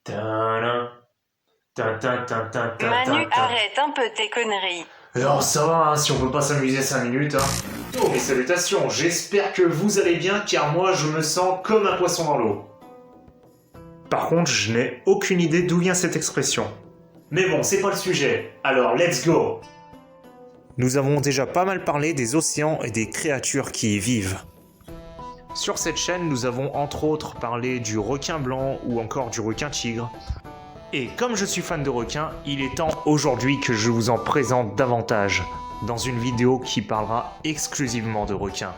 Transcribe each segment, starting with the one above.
Tadam. Manu, arrête un peu tes conneries. Alors ça va, hein, si on peut pas s'amuser 5 minutes. Hein. Oh, mes salutations, j'espère que vous allez bien car moi je me sens comme un poisson dans l'eau. Par contre, je n'ai aucune idée d'où vient cette expression. Mais bon, c'est pas le sujet, alors let's go. Nous avons déjà pas mal parlé des océans et des créatures qui y vivent. Sur cette chaîne, nous avons entre autres parlé du requin blanc ou encore du requin tigre. Et comme je suis fan de requins, il est temps aujourd'hui que je vous en présente davantage dans une vidéo qui parlera exclusivement de requins.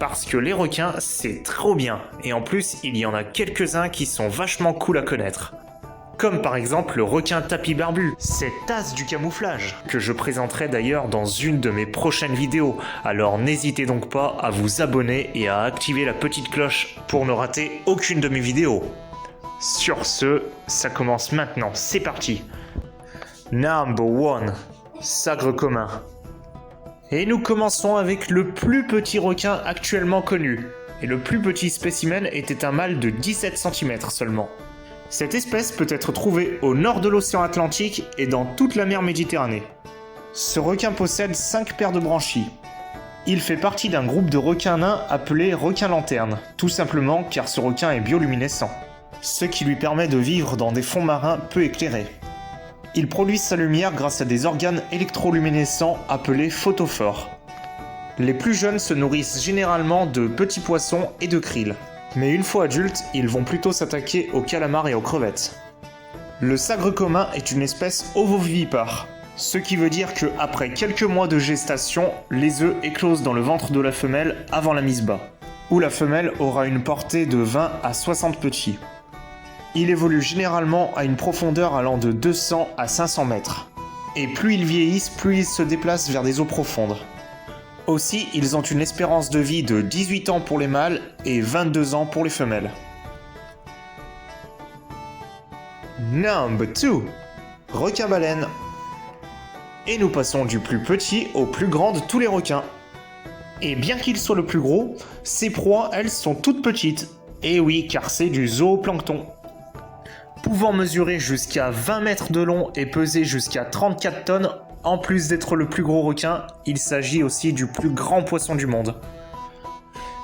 Parce que les requins, c'est trop bien, et en plus, il y en a quelques-uns qui sont vachement cool à connaître. Comme par exemple le requin tapis barbu, cette as du camouflage, que je présenterai d'ailleurs dans une de mes prochaines vidéos, alors n'hésitez donc pas à vous abonner et à activer la petite cloche pour ne rater aucune de mes vidéos. Sur ce, ça commence maintenant, c'est parti. Number 1, sagre commun. Et nous commençons avec le plus petit requin actuellement connu. Et le plus petit spécimen était un mâle de 17 cm seulement. Cette espèce peut être trouvée au nord de l'océan Atlantique et dans toute la mer Méditerranée. Ce requin possède 5 paires de branchies. Il fait partie d'un groupe de requins nains appelé requin lanterne, tout simplement car ce requin est bioluminescent, ce qui lui permet de vivre dans des fonds marins peu éclairés. Il produit sa lumière grâce à des organes électroluminescents appelés photophores. Les plus jeunes se nourrissent généralement de petits poissons et de krill. Mais une fois adultes, ils vont plutôt s'attaquer aux calamars et aux crevettes. Le sagre commun est une espèce ovovivipare, ce qui veut dire que après quelques mois de gestation, les œufs éclosent dans le ventre de la femelle avant la mise bas, où la femelle aura une portée de 20 à 60 petits. Il évolue généralement à une profondeur allant de 200 à 500 mètres. Et plus ils vieillissent, plus ils se déplacent vers des eaux profondes. Aussi, ils ont une espérance de vie de 18 ans pour les mâles et 22 ans pour les femelles. Number 2, requin-baleine. Et nous passons du plus petit au plus grand de tous les requins. Et bien qu'il soit le plus gros, ses proies, elles, sont toutes petites. Et oui, car c'est du zooplancton. Pouvant mesurer jusqu'à 20 mètres de long et peser jusqu'à 34 tonnes, en plus d'être le plus gros requin, il s'agit aussi du plus grand poisson du monde.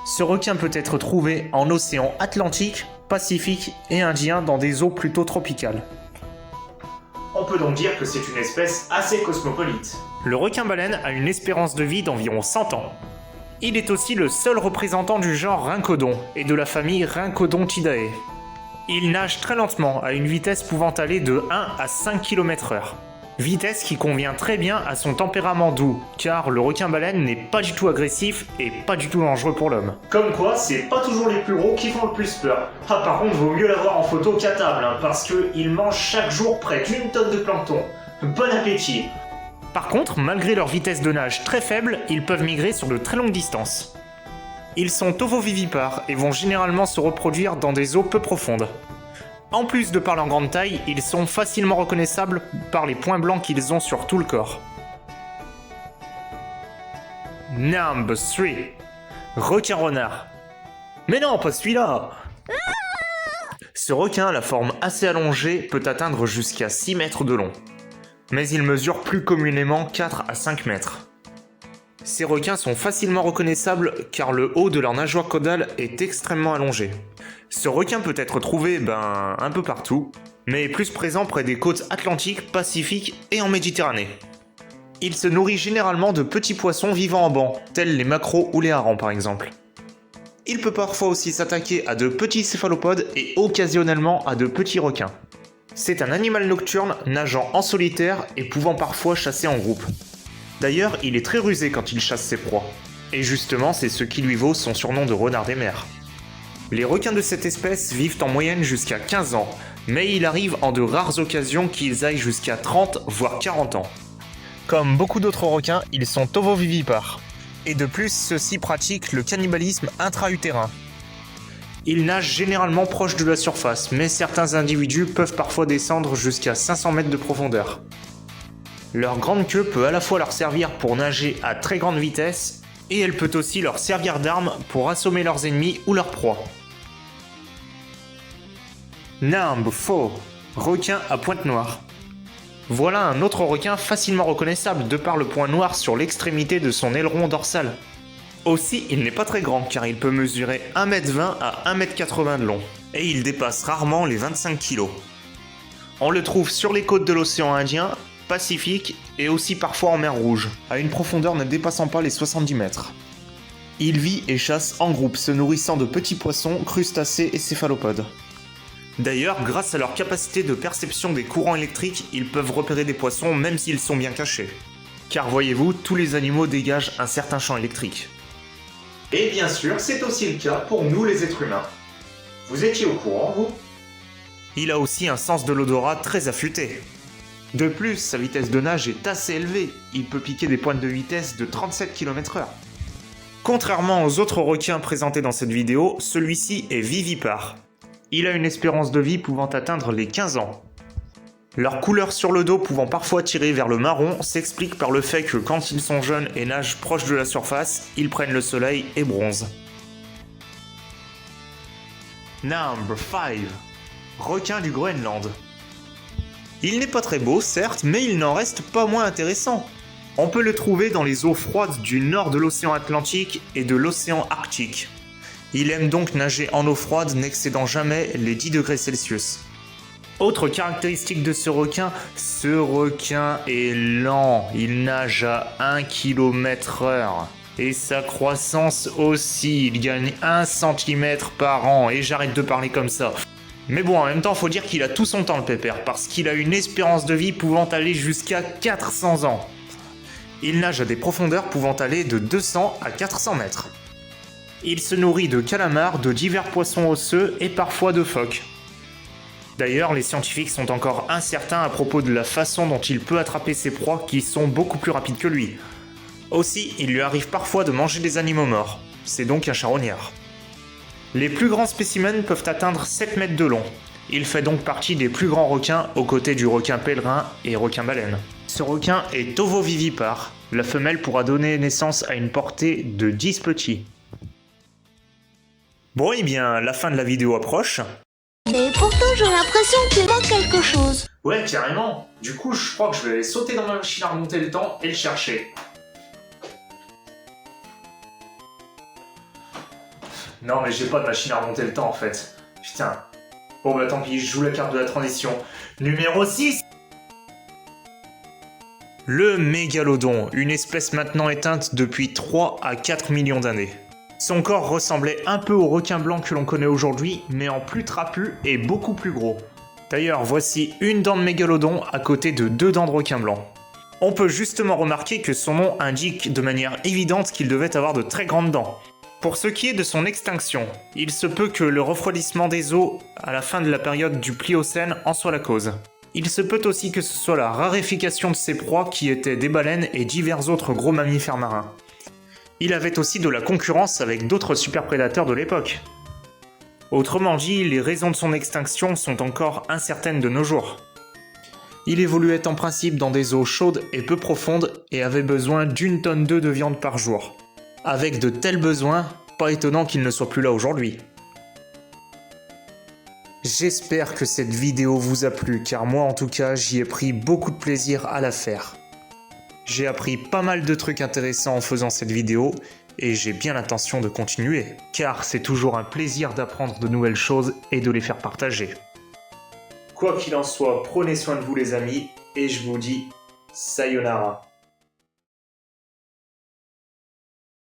Ce requin peut être trouvé en océan Atlantique, Pacifique et Indien dans des eaux plutôt tropicales. On peut donc dire que c'est une espèce assez cosmopolite. Le requin-baleine a une espérance de vie d'environ 100 ans. Il est aussi le seul représentant du genre Rhincodon et de la famille Rhincodontidae. Il nage très lentement, à une vitesse pouvant aller de 1 à 5 km/h. Vitesse qui convient très bien à son tempérament doux, car le requin-baleine n'est pas du tout agressif et pas du tout dangereux pour l'homme. Comme quoi, c'est pas toujours les plus gros qui font le plus peur. Ah, par contre, vaut mieux l'avoir en photo qu'à table, hein, parce qu'il mange chaque jour près d'1 tonne de plancton. Bon appétit. Par contre, malgré leur vitesse de nage très faible, ils peuvent migrer sur de très longues distances. Ils sont ovovivipares et vont généralement se reproduire dans des eaux peu profondes. En plus de par leur grande taille, ils sont facilement reconnaissables par les points blancs qu'ils ont sur tout le corps. Number 3, requin-renard. Mais non, pas celui-là. Ce requin, à la forme assez allongée, peut atteindre jusqu'à 6 mètres de long. Mais il mesure plus communément 4 à 5 mètres. Ces requins sont facilement reconnaissables car le haut de leur nageoire caudale est extrêmement allongé. Ce requin peut être trouvé un peu partout, mais est plus présent près des côtes atlantiques, pacifiques et en Méditerranée. Il se nourrit généralement de petits poissons vivant en banc, tels les maquereaux ou les harengs par exemple. Il peut parfois aussi s'attaquer à de petits céphalopodes et occasionnellement à de petits requins. C'est un animal nocturne nageant en solitaire et pouvant parfois chasser en groupe. D'ailleurs, il est très rusé quand il chasse ses proies. Et justement, c'est ce qui lui vaut son surnom de renard des mers. Les requins de cette espèce vivent en moyenne jusqu'à 15 ans, mais il arrive en de rares occasions qu'ils aillent jusqu'à 30 voire 40 ans. Comme beaucoup d'autres requins, ils sont ovovivipares. Et de plus, ceux-ci pratiquent le cannibalisme intra-utérin. Ils nagent généralement proche de la surface, mais certains individus peuvent parfois descendre jusqu'à 500 mètres de profondeur. Leur grande queue peut à la fois leur servir pour nager à très grande vitesse, et elle peut aussi leur servir d'arme pour assommer leurs ennemis ou leurs proies. Number 4. Requin à pointe noire. Voilà un autre requin facilement reconnaissable de par le point noir sur l'extrémité de son aileron dorsal. Aussi, il n'est pas très grand car il peut mesurer 1m20 à 1m80 de long et il dépasse rarement les 25 kg. On le trouve sur les côtes de l'océan Indien, Pacifique et aussi parfois en mer Rouge, à une profondeur ne dépassant pas les 70 mètres. Il vit et chasse en groupe, se nourrissant de petits poissons, crustacés et céphalopodes. D'ailleurs, grâce à leur capacité de perception des courants électriques, ils peuvent repérer des poissons même s'ils sont bien cachés. Car voyez-vous, tous les animaux dégagent un certain champ électrique. Et bien sûr, c'est aussi le cas pour nous les êtres humains. Vous étiez au courant, vous ? Il a aussi un sens de l'odorat très affûté. De plus, sa vitesse de nage est assez élevée, il peut piquer des pointes de vitesse de 37 km/h. Contrairement aux autres requins présentés dans cette vidéo, celui-ci est vivipare. Il a une espérance de vie pouvant atteindre les 15 ans. Leur couleur sur le dos pouvant parfois tirer vers le marron s'explique par le fait que quand ils sont jeunes et nagent proche de la surface, ils prennent le soleil et bronzent. Number 5. Requin du Groenland. Il n'est pas très beau, certes, mais il n'en reste pas moins intéressant. On peut le trouver dans les eaux froides du nord de l'océan Atlantique et de l'océan Arctique. Il aime donc nager en eau froide n'excédant jamais les 10 degrés Celsius. Autre caractéristique de ce requin est lent, il nage à 1 km/h. Et sa croissance aussi, il gagne 1 cm par an, et j'arrête de parler comme ça. Mais bon, en même temps, faut dire qu'il a tout son temps le pépère, parce qu'il a une espérance de vie pouvant aller jusqu'à 400 ans. Il nage à des profondeurs pouvant aller de 200 à 400 mètres. Il se nourrit de calamars, de divers poissons osseux et parfois de phoques. D'ailleurs, les scientifiques sont encore incertains à propos de la façon dont il peut attraper ses proies qui sont beaucoup plus rapides que lui. Aussi, il lui arrive parfois de manger des animaux morts. C'est donc un charognard. Les plus grands spécimens peuvent atteindre 7 mètres de long. Il fait donc partie des plus grands requins aux côtés du requin pèlerin et requin-baleine. Ce requin est ovovivipare. La femelle pourra donner naissance à une portée de 10 petits. Bon, et bien, la fin de la vidéo approche. Et pourtant, j'ai l'impression qu'il manque quelque chose. Ouais, carrément. Du coup, je crois que je vais sauter dans ma machine à remonter le temps et le chercher. Non, mais j'ai pas de machine à remonter le temps, en fait. Putain. Bon, bah tant pis, je joue la carte de la transition. Numéro 6. Le mégalodon, une espèce maintenant éteinte depuis 3 à 4 millions d'années. Son corps ressemblait un peu au requin blanc que l'on connaît aujourd'hui, mais en plus trapu et beaucoup plus gros. D'ailleurs, voici une dent de mégalodon à côté de 2 dents de requin blanc. On peut justement remarquer que son nom indique de manière évidente qu'il devait avoir de très grandes dents. Pour ce qui est de son extinction, il se peut que le refroidissement des eaux à la fin de la période du Pliocène en soit la cause. Il se peut aussi que ce soit la raréfaction de ses proies qui étaient des baleines et divers autres gros mammifères marins. Il avait aussi de la concurrence avec d'autres superprédateurs de l'époque. Autrement dit, les raisons de son extinction sont encore incertaines de nos jours. Il évoluait en principe dans des eaux chaudes et peu profondes et avait besoin d'1 tonne d'œufs de viande par jour. Avec de tels besoins, pas étonnant qu'il ne soit plus là aujourd'hui. J'espère que cette vidéo vous a plu, car moi en tout cas, j'y ai pris beaucoup de plaisir à la faire. J'ai appris pas mal de trucs intéressants en faisant cette vidéo, et j'ai bien l'intention de continuer, car c'est toujours un plaisir d'apprendre de nouvelles choses et de les faire partager. Quoi qu'il en soit, prenez soin de vous les amis, et je vous dis sayonara.